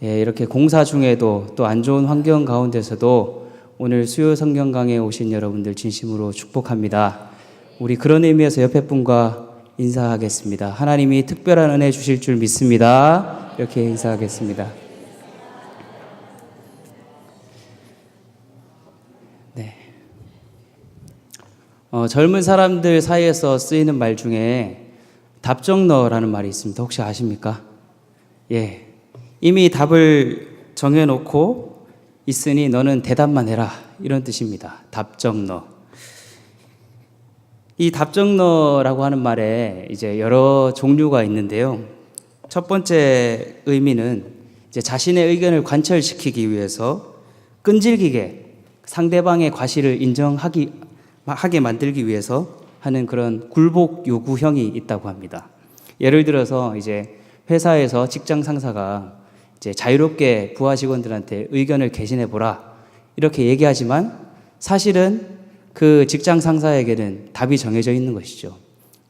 예, 이렇게 공사 중에도 또 안 좋은 환경 가운데서도 오늘 수요 성경 강의에 오신 여러분들 진심으로 축복합니다. 우리 그런 의미에서 옆에 분과 인사하겠습니다. 하나님이 특별한 은혜 주실 줄 믿습니다. 이렇게 인사하겠습니다. 네. 젊은 사람들 사이에서 쓰이는 말 중에 답정너라는 말이 있습니다. 혹시 아십니까? 예. 이미 답을 정해놓고 있으니 너는 대답만 해라. 이런 뜻입니다. 답정너. 이 답정너라고 하는 말에 이제 여러 종류가 있는데요. 첫 번째 의미는 이제 자신의 의견을 관철시키기 위해서 끈질기게 상대방의 과실을 인정하게 만들기 위해서 하는 그런 굴복 요구형이 있다고 합니다. 예를 들어서 이제 회사에서 직장 상사가 이제 자유롭게 부하 직원들한테 의견을 개진해 보라 이렇게 얘기하지만 사실은 그 직장 상사에게는 답이 정해져 있는 것이죠.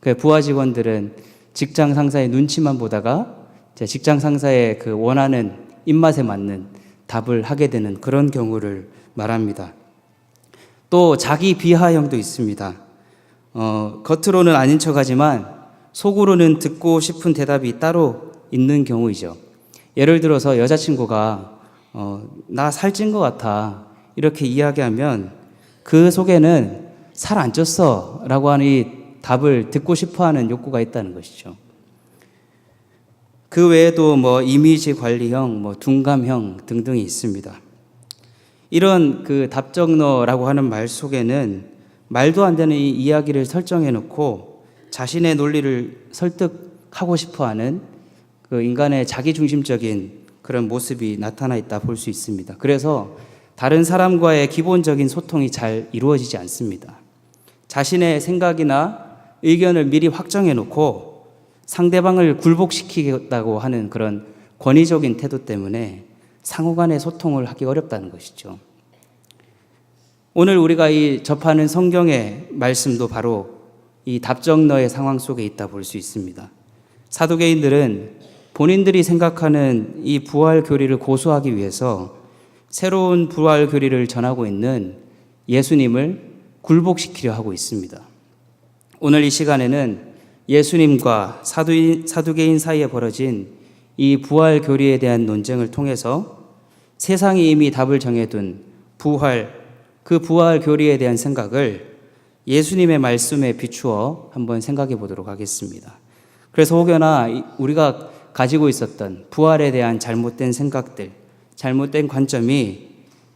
그 부하 직원들은 직장 상사의 눈치만 보다가 이제 직장 상사의 그 원하는 입맛에 맞는 답을 하게 되는 그런 경우를 말합니다. 또 자기 비하형도 있습니다. 겉으로는 아닌 척하지만 속으로는 듣고 싶은 대답이 따로 있는 경우이죠. 예를 들어서 여자친구가 나 살찐 것 같아 이렇게 이야기하면 그 속에는 살 안 쪘어 라고 하는 이 답을 듣고 싶어하는 욕구가 있다는 것이죠. 그 외에도 이미지 관리형, 둔감형 등등이 있습니다. 이런 그 답정너라고 하는 말 속에는 말도 안 되는 이 이야기를 설정해 놓고 자신의 논리를 설득하고 싶어하는 그 인간의 자기중심적인 그런 모습이 나타나 있다 볼 수 있습니다. 그래서 다른 사람과의 기본적인 소통이 잘 이루어지지 않습니다. 자신의 생각이나 의견을 미리 확정해 놓고 상대방을 굴복시키겠다고 하는 그런 권위적인 태도 때문에 상호 간의 소통을 하기 어렵다는 것이죠. 오늘 우리가 이 접하는 성경의 말씀도 바로 이 답정너의 상황 속에 있다 볼 수 있습니다. 사두개인들은 본인들이 생각하는 이 부활 교리를 고수하기 위해서 새로운 부활 교리를 전하고 있는 예수님을 굴복시키려 하고 있습니다. 오늘 이 시간에는 예수님과 사두개인 사이에 벌어진 이 부활 교리에 대한 논쟁을 통해서 세상이 이미 답을 정해둔 그 부활 교리에 대한 생각을 예수님의 말씀에 비추어 한번 생각해 보도록 하겠습니다. 그래서 혹여나 우리가 가지고 있었던 부활에 대한 잘못된 생각들, 잘못된 관점이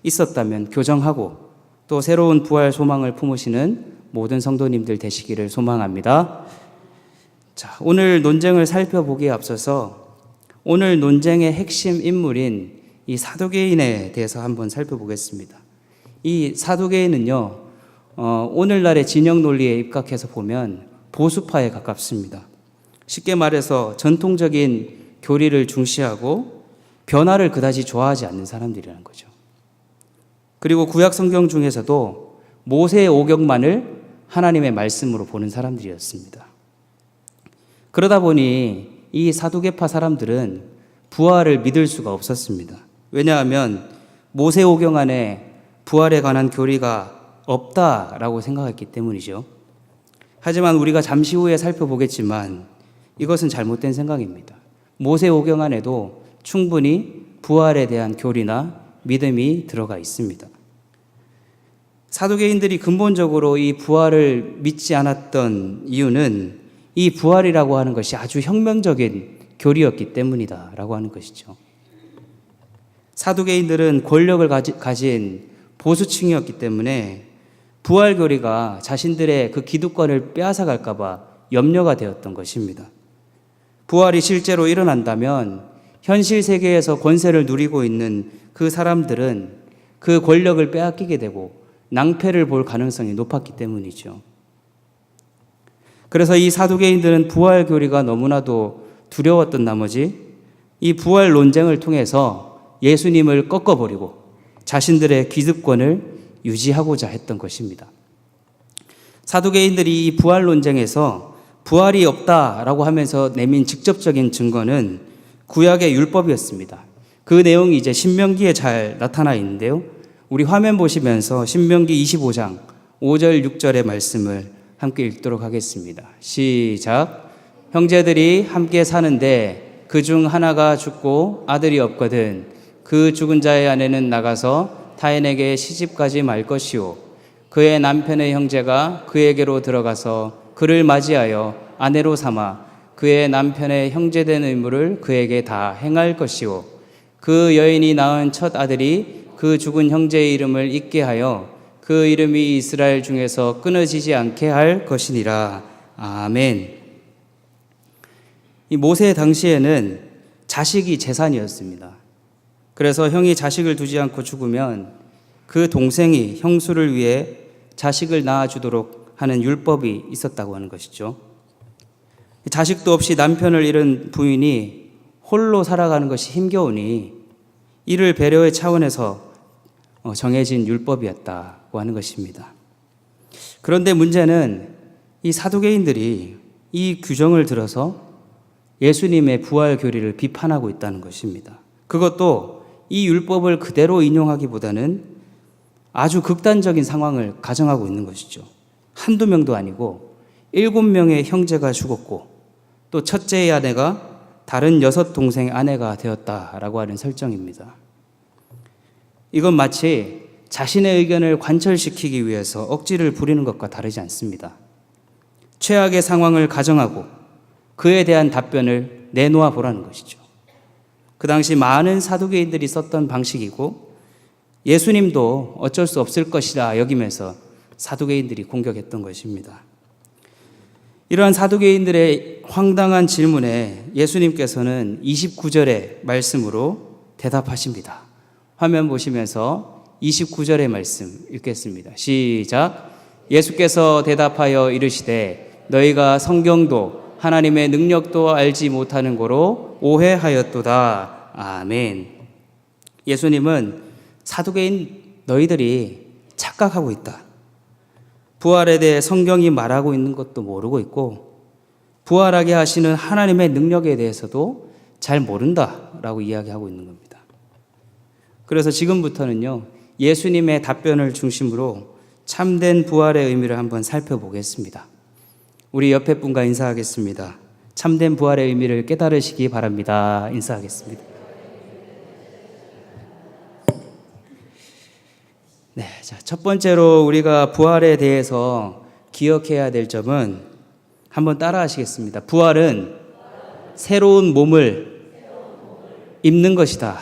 있었다면 교정하고 또 새로운 부활 소망을 품으시는 모든 성도님들 되시기를 소망합니다. 자, 오늘 논쟁을 살펴보기에 앞서서 오늘 논쟁의 핵심 인물인 이 사두개인에 대해서 한번 살펴보겠습니다. 이 사두개인은요, 오늘날의 진영 논리에 입각해서 보면 보수파에 가깝습니다. 쉽게 말해서 전통적인 교리를 중시하고 변화를 그다지 좋아하지 않는 사람들이라는 거죠. 그리고 구약 성경 중에서도 모세의 오경만을 하나님의 말씀으로 보는 사람들이었습니다. 그러다 보니 이 사두개파 사람들은 부활을 믿을 수가 없었습니다. 왜냐하면 모세 오경 안에 부활에 관한 교리가 없다라고 생각했기 때문이죠. 하지만 우리가 잠시 후에 살펴보겠지만 이것은 잘못된 생각입니다. 모세 오경 안에도 충분히 부활에 대한 교리나 믿음이 들어가 있습니다. 사두개인들이 근본적으로 이 부활을 믿지 않았던 이유는 이 부활이라고 하는 것이 아주 혁명적인 교리였기 때문이다라고 하는 것이죠. 사두개인들은 권력을 가진 보수층이었기 때문에 부활 교리가 자신들의 그 기득권을 빼앗아갈까 봐 염려가 되었던 것입니다. 부활이 실제로 일어난다면 현실 세계에서 권세를 누리고 있는 그 사람들은 그 권력을 빼앗기게 되고 낭패를 볼 가능성이 높았기 때문이죠. 그래서 이 사두개인들은 부활 교리가 너무나도 두려웠던 나머지 이 부활 논쟁을 통해서 예수님을 꺾어버리고 자신들의 기득권을 유지하고자 했던 것입니다. 사두개인들이 이 부활 논쟁에서 부활이 없다라고 하면서 내민 직접적인 증거는 구약의 율법이었습니다. 그 내용이 이제 신명기에 잘 나타나 있는데요. 우리 화면 보시면서 신명기 25장 5절 6절의 말씀을 함께 읽도록 하겠습니다. 시작. 형제들이 함께 사는데 그중 하나가 죽고 아들이 없거든 그 죽은 자의 아내는 나가서 타인에게 시집가지 말 것이요 그의 남편의 형제가 그에게로 들어가서 그를 맞이하여 아내로 삼아 그의 남편의 형제된 의무를 그에게 다 행할 것이요 그 여인이 낳은 첫 아들이 그 죽은 형제의 이름을 잊게 하여 그 이름이 이스라엘 중에서 끊어지지 않게 할 것이니라. 아멘. 이 모세 당시에는 자식이 재산이었습니다. 그래서 형이 자식을 두지 않고 죽으면 그 동생이 형수를 위해 자식을 낳아주도록 하는 율법이 있었다고 하는 것이죠. 자식도 없이 남편을 잃은 부인이 홀로 살아가는 것이 힘겨우니 이를 배려의 차원에서 정해진 율법이었다고 하는 것입니다. 그런데 문제는 이 사두개인들이 이 규정을 들어서 예수님의 부활 교리를 비판하고 있다는 것입니다. 그것도 이 율법을 그대로 인용하기보다는 아주 극단적인 상황을 가정하고 있는 것이죠. 한두 명도 아니고 7명의 형제가 죽었고 또 첫째의 아내가 다른 6 동생의 아내가 되었다라고 하는 설정입니다. 이건 마치 자신의 의견을 관철시키기 위해서 억지를 부리는 것과 다르지 않습니다. 최악의 상황을 가정하고 그에 대한 답변을 내놓아 보라는 것이죠. 그 당시 많은 사두개인들이 썼던 방식이고 예수님도 어쩔 수 없을 것이라 여기면서 사두개인들이 공격했던 것입니다. 이러한 사두개인들의 황당한 질문에 예수님께서는 29절의 말씀으로 대답하십니다. 화면 보시면서 29절의 말씀 읽겠습니다. 시작. 예수께서 대답하여 이르시되 너희가 성경도 하나님의 능력도 알지 못하는 거로 오해하였도다. 아멘. 예수님은 사두개인 너희들이 착각하고 있다. 부활에 대해 성경이 말하고 있는 것도 모르고 있고 부활하게 하시는 하나님의 능력에 대해서도 잘 모른다라고 이야기하고 있는 겁니다. 그래서 지금부터는요, 예수님의 답변을 중심으로 참된 부활의 의미를 한번 살펴보겠습니다. 우리 옆에 분과 인사하겠습니다. 참된 부활의 의미를 깨달으시기 바랍니다. 인사하겠습니다. 네, 자, 첫 번째로 우리가 부활에 대해서 기억해야 될 점은 한번 따라하시겠습니다. 부활은 새로운 몸을 입는 것이다.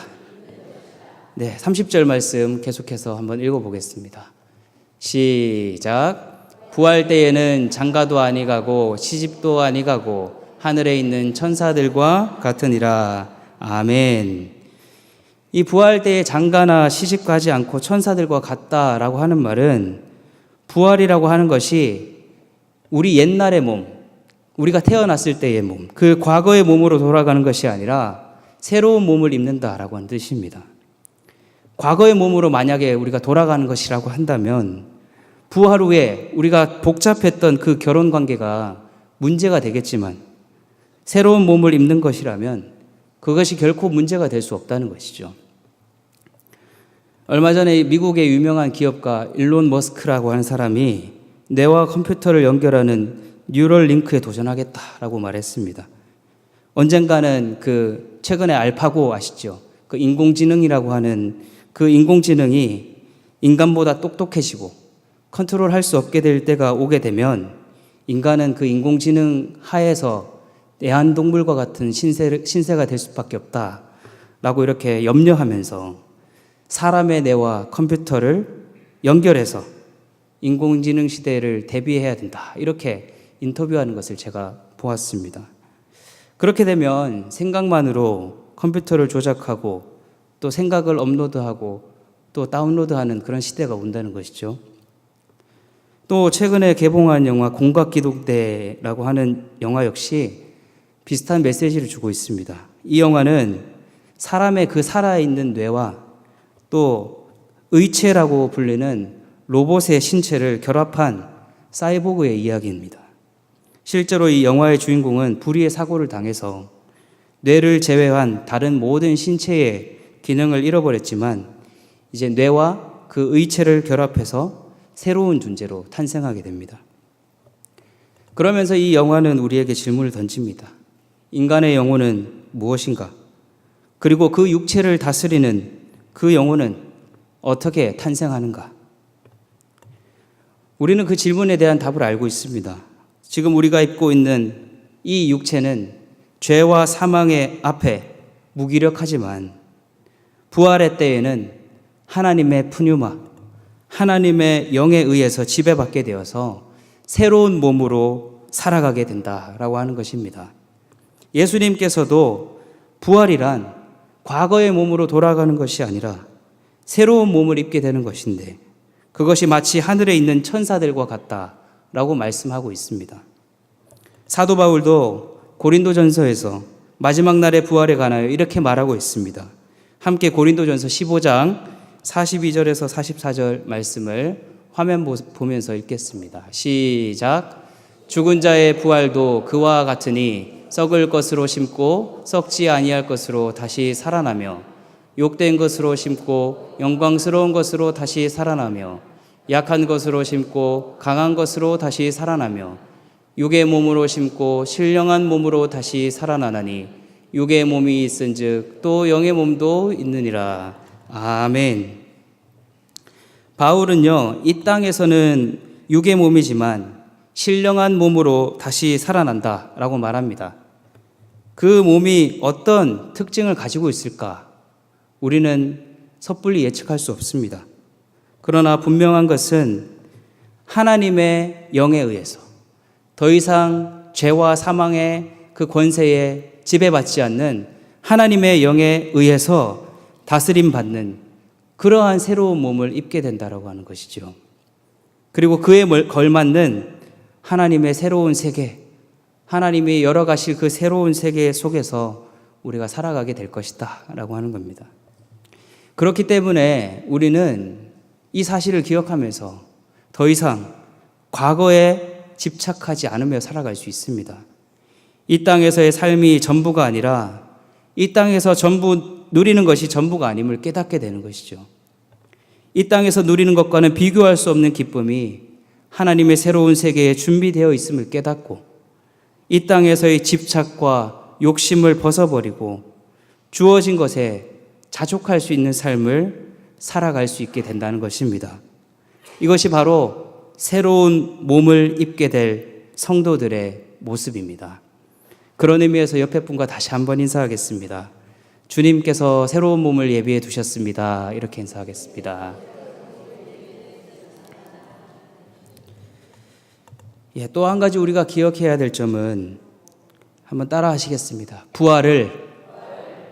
네, 30절 말씀 계속해서 한번 읽어보겠습니다. 시작. 부활 때에는 장가도 아니가고 시집도 아니가고 하늘에 있는 천사들과 같으니라. 아멘. 이 부활 때에 장가나 시집 가지 않고 천사들과 같다라고 하는 말은 부활이라고 하는 것이 우리 옛날의 몸, 우리가 태어났을 때의 몸, 그 과거의 몸으로 돌아가는 것이 아니라 새로운 몸을 입는다라고 하는 뜻입니다. 과거의 몸으로 만약에 우리가 돌아가는 것이라고 한다면 부활 후에 우리가 복잡했던 그 결혼 관계가 문제가 되겠지만 새로운 몸을 입는 것이라면 그것이 결코 문제가 될 수 없다는 것이죠. 얼마 전에 미국의 유명한 기업가 일론 머스크라고 하는 사람이 뇌와 컴퓨터를 연결하는 뉴럴링크에 도전하겠다라고 말했습니다. 언젠가는 최근에 알파고 아시죠? 그 인공지능이라고 하는 그 인공지능이 인간보다 똑똑해지고 컨트롤할 수 없게 될 때가 오게 되면 인간은 그 인공지능 하에서 애완동물과 같은 신세가 될 수밖에 없다라고 이렇게 염려하면서 사람의 뇌와 컴퓨터를 연결해서 인공지능 시대를 대비해야 된다. 이렇게 인터뷰하는 것을 제가 보았습니다. 그렇게 되면 생각만으로 컴퓨터를 조작하고 또 생각을 업로드하고 또 다운로드하는 그런 시대가 온다는 것이죠. 또 최근에 개봉한 영화 공각기동대라고 하는 영화 역시 비슷한 메시지를 주고 있습니다. 이 영화는 사람의 그 살아있는 뇌와 또 의체라고 불리는 로봇의 신체를 결합한 사이보그의 이야기입니다. 실제로 이 영화의 주인공은 불의의 사고를 당해서 뇌를 제외한 다른 모든 신체의 기능을 잃어버렸지만 이제 뇌와 그 의체를 결합해서 새로운 존재로 탄생하게 됩니다. 그러면서 이 영화는 우리에게 질문을 던집니다. 인간의 영혼은 무엇인가? 그리고 그 육체를 다스리는 그 영혼은 어떻게 탄생하는가? 우리는 그 질문에 대한 답을 알고 있습니다. 지금 우리가 입고 있는 이 육체는 죄와 사망의 앞에 무기력하지만 부활의 때에는 하나님의 푸뉴마, 하나님의 영에 의해서 지배받게 되어서 새로운 몸으로 살아가게 된다라고 하는 것입니다. 예수님께서도 부활이란 과거의 몸으로 돌아가는 것이 아니라 새로운 몸을 입게 되는 것인데 그것이 마치 하늘에 있는 천사들과 같다라고 말씀하고 있습니다. 사도 바울도 고린도전서에서 마지막 날의 부활에 관하여 이렇게 말하고 있습니다. 함께 고린도전서 15장 42절에서 44절 말씀을 화면 보면서 읽겠습니다. 시작. 죽은 자의 부활도 그와 같으니 썩을 것으로 심고 썩지 아니할 것으로 다시 살아나며 욕된 것으로 심고 영광스러운 것으로 다시 살아나며 약한 것으로 심고 강한 것으로 다시 살아나며 육의 몸으로 심고 신령한 몸으로 다시 살아나나니 육의 몸이 있은즉 또 영의 몸도 있느니라. 아멘. 바울은요, 이 땅에서는 육의 몸이지만 신령한 몸으로 다시 살아난다라고 말합니다. 그 몸이 어떤 특징을 가지고 있을까? 우리는 섣불리 예측할 수 없습니다. 그러나 분명한 것은 하나님의 영에 의해서 더 이상 죄와 사망의 그 권세에 지배받지 않는 하나님의 영에 의해서 다스림 받는 그러한 새로운 몸을 입게 된다라고 하는 것이죠. 그리고 그에 걸맞는 하나님의 새로운 세계, 하나님이 열어가실 그 새로운 세계 속에서 우리가 살아가게 될 것이다 라고 하는 겁니다. 그렇기 때문에 우리는 이 사실을 기억하면서 더 이상 과거에 집착하지 않으며 살아갈 수 있습니다. 이 땅에서의 삶이 전부가 아니라 이 땅에서 전부 누리는 것이 전부가 아님을 깨닫게 되는 것이죠. 이 땅에서 누리는 것과는 비교할 수 없는 기쁨이 하나님의 새로운 세계에 준비되어 있음을 깨닫고 이 땅에서의 집착과 욕심을 벗어버리고 주어진 것에 자족할 수 있는 삶을 살아갈 수 있게 된다는 것입니다. 이것이 바로 새로운 몸을 입게 될 성도들의 모습입니다. 그런 의미에서 옆에 분과 다시 한번 인사하겠습니다. 주님께서 새로운 몸을 예비해 두셨습니다. 이렇게 인사하겠습니다. 또 한 가지 우리가 기억해야 될 점은 한번 따라 하시겠습니다. 부활을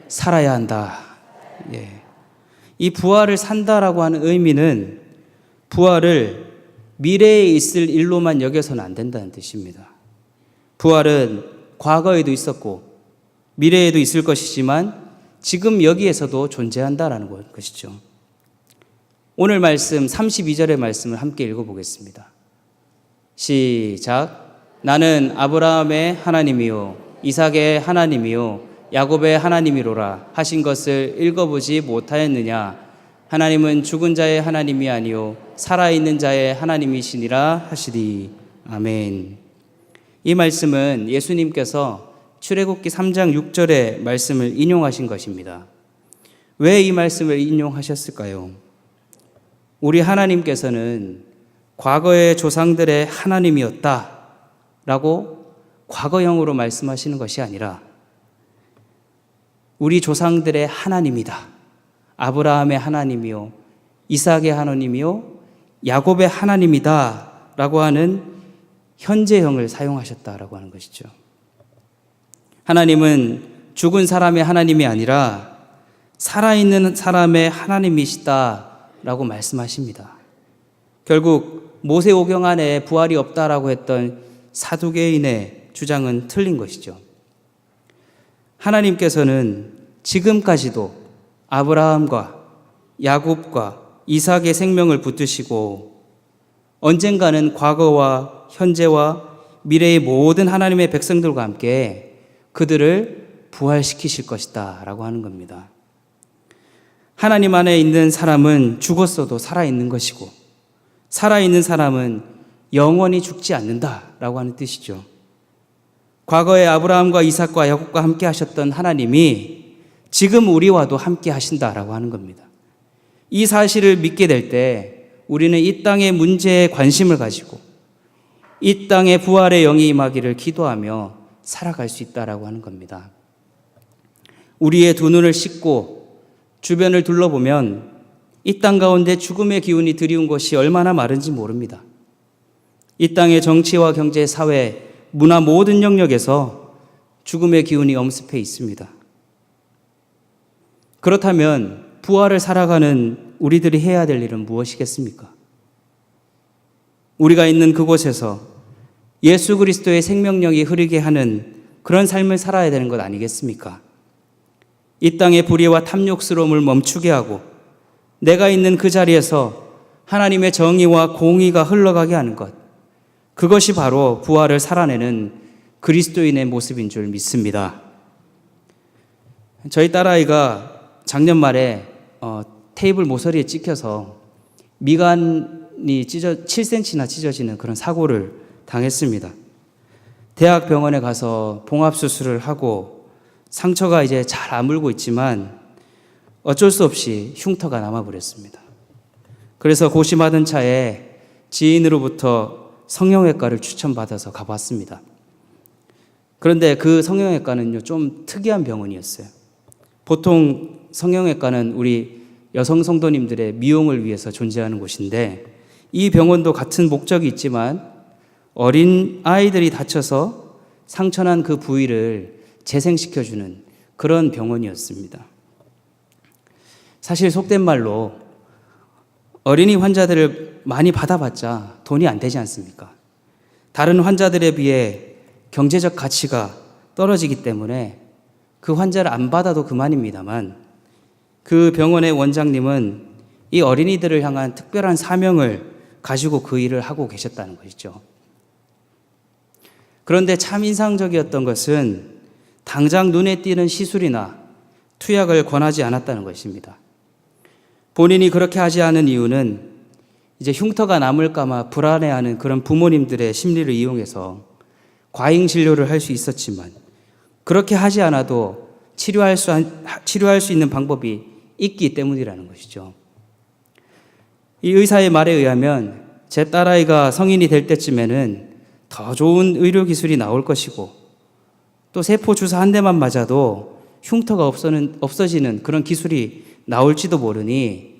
살아야 한다. 이 부활을 산다라고 하는 의미는 부활을 미래에 있을 일로만 여겨서는 안 된다는 뜻입니다. 부활은 과거에도 있었고 미래에도 있을 것이지만 지금 여기에서도 존재한다라는 것이죠. 오늘 말씀 32절의 말씀을 함께 읽어보겠습니다. 시작. 나는 아브라함의 하나님이요 이삭의 하나님이요 야곱의 하나님이로라 하신 것을 읽어보지 못하였느냐? 하나님은 죽은 자의 하나님이 아니요 살아있는 자의 하나님이시니라 하시리. 아멘. 이 말씀은 예수님께서 출애굽기 3장 6절의 말씀을 인용하신 것입니다. 왜 이 말씀을 인용하셨을까요? 우리 하나님께서는 과거의 조상들의 하나님이었다라고 과거형으로 말씀하시는 것이 아니라 우리 조상들의 하나님이다. 아브라함의 하나님이요 이삭의 하나님이요 야곱의 하나님이다 라고 하는 현재형을 사용하셨다라고 하는 것이죠. 하나님은 죽은 사람의 하나님이 아니라 살아있는 사람의 하나님이시다라고 말씀하십니다. 결국 모세오경 안에 부활이 없다라고 했던 사두개인의 주장은 틀린 것이죠. 하나님께서는 지금까지도 아브라함과 야곱과 이삭의 생명을 붙드시고 언젠가는 과거와 현재와 미래의 모든 하나님의 백성들과 함께 그들을 부활시키실 것이다 라고 하는 겁니다. 하나님 안에 있는 사람은 죽었어도 살아있는 것이고 살아있는 사람은 영원히 죽지 않는다라고 하는 뜻이죠. 과거에 아브라함과 이삭과 야곱과 함께 하셨던 하나님이 지금 우리와도 함께 하신다라고 하는 겁니다. 이 사실을 믿게 될 때 우리는 이 땅의 문제에 관심을 가지고 이 땅의 부활의 영이 임하기를 기도하며 살아갈 수 있다라고 하는 겁니다. 우리의 두 눈을 씻고 주변을 둘러보면 이 땅 가운데 죽음의 기운이 드리운 것이 얼마나 많은지 모릅니다. 이 땅의 정치와 경제, 사회, 문화 모든 영역에서 죽음의 기운이 엄습해 있습니다. 그렇다면 부활을 살아가는 우리들이 해야 될 일은 무엇이겠습니까? 우리가 있는 그곳에서 예수 그리스도의 생명력이 흐르게 하는 그런 삶을 살아야 되는 것 아니겠습니까? 이 땅의 불의와 탐욕스러움을 멈추게 하고 내가 있는 그 자리에서 하나님의 정의와 공의가 흘러가게 하는 것, 그것이 바로 부활을 살아내는 그리스도인의 모습인 줄 믿습니다. 저희 딸아이가 작년 말에 테이블 모서리에 찍혀서 미간이 7cm나 찢어지는 그런 사고를 당했습니다. 대학 병원에 가서 봉합수술을 하고 상처가 이제 잘 아물고 있지만 어쩔 수 없이 흉터가 남아버렸습니다. 그래서 고심하던 차에 지인으로부터 성형외과를 추천받아서 가봤습니다. 그런데 그 성형외과는요, 좀 특이한 병원이었어요. 보통 성형외과는 우리 여성 성도님들의 미용을 위해서 존재하는 곳인데 이 병원도 같은 목적이 있지만 어린 아이들이 다쳐서 상처난 그 부위를 재생시켜주는 그런 병원이었습니다. 사실 속된 말로 어린이 환자들을 많이 받아봤자 돈이 안 되지 않습니까? 다른 환자들에 비해 경제적 가치가 떨어지기 때문에 그 환자를 안 받아도 그만입니다만 그 병원의 원장님은 이 어린이들을 향한 특별한 사명을 가지고 그 일을 하고 계셨다는 것이죠. 그런데 참 인상적이었던 것은 당장 눈에 띄는 시술이나 투약을 권하지 않았다는 것입니다. 본인이 그렇게 하지 않은 이유는 이제 흉터가 남을까봐 불안해하는 그런 부모님들의 심리를 이용해서 과잉 진료를 할 수 있었지만 그렇게 하지 않아도 치료할 수 있는 방법이 있기 때문이라는 것이죠. 이 의사의 말에 의하면 제 딸아이가 성인이 될 때쯤에는 더 좋은 의료기술이 나올 것이고 또 세포 주사 한 대만 맞아도 흉터가 없어지는 그런 기술이 나올지도 모르니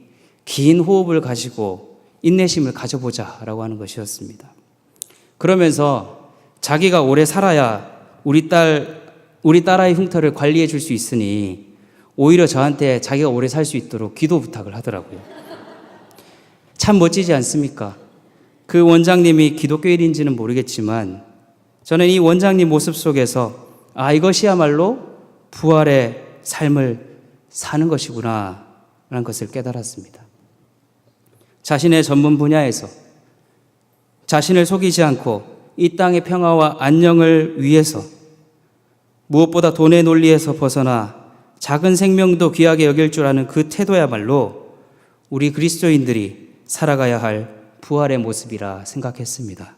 긴 호흡을 가지고 인내심을 가져보자라고 하는 것이었습니다. 그러면서 자기가 오래 살아야 우리 딸아이 흉터를 관리해 줄 수 있으니 오히려 저한테 자기가 오래 살 수 있도록 기도 부탁을 하더라고요. 참 멋지지 않습니까? 그 원장님이 기독교인인지는 모르겠지만 저는 이 원장님 모습 속에서 이것이야말로 부활의 삶을 사는 것이구나 라는 것을 깨달았습니다. 자신의 전문 분야에서 자신을 속이지 않고 이 땅의 평화와 안녕을 위해서 무엇보다 돈의 논리에서 벗어나 작은 생명도 귀하게 여길 줄 아는 그 태도야말로 우리 그리스도인들이 살아가야 할 부활의 모습이라 생각했습니다.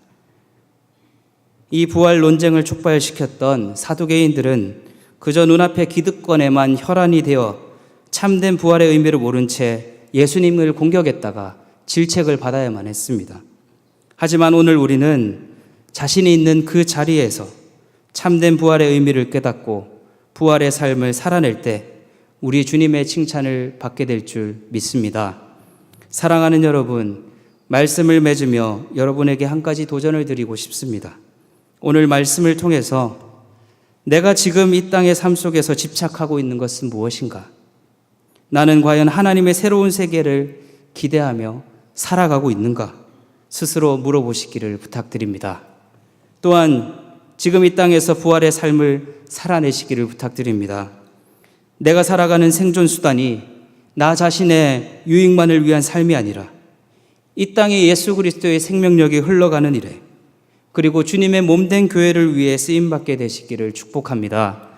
이 부활 논쟁을 촉발시켰던 사두개인들은 그저 눈앞의 기득권에만 혈안이 되어 참된 부활의 의미를 모른 채 예수님을 공격했다가 질책을 받아야만 했습니다. 하지만 오늘 우리는 자신이 있는 그 자리에서 참된 부활의 의미를 깨닫고 부활의 삶을 살아낼 때 우리 주님의 칭찬을 받게 될 줄 믿습니다. 사랑하는 여러분, 말씀을 맺으며 여러분에게 한 가지 도전을 드리고 싶습니다. 오늘 말씀을 통해서 내가 지금 이 땅의 삶 속에서 집착하고 있는 것은 무엇인가? 나는 과연 하나님의 새로운 세계를 기대하며 살아가고 있는가? 스스로 물어보시기를 부탁드립니다. 또한 지금 이 땅에서 부활의 삶을 살아내시기를 부탁드립니다. 내가 살아가는 생존 수단이 나 자신의 유익만을 위한 삶이 아니라 이 땅에 예수 그리스도의 생명력이 흘러가는 일에 그리고 주님의 몸된 교회를 위해 쓰임받게 되시기를 축복합니다.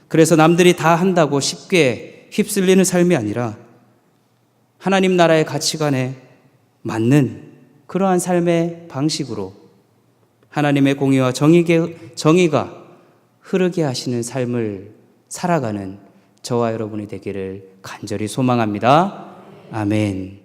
그래서 남들이 다 한다고 쉽게 휩쓸리는 삶이 아니라 하나님 나라의 가치관에 맞는 그러한 삶의 방식으로 하나님의 공의와 정의가 흐르게 하시는 삶을 살아가는 저와 여러분이 되기를 간절히 소망합니다. 아멘.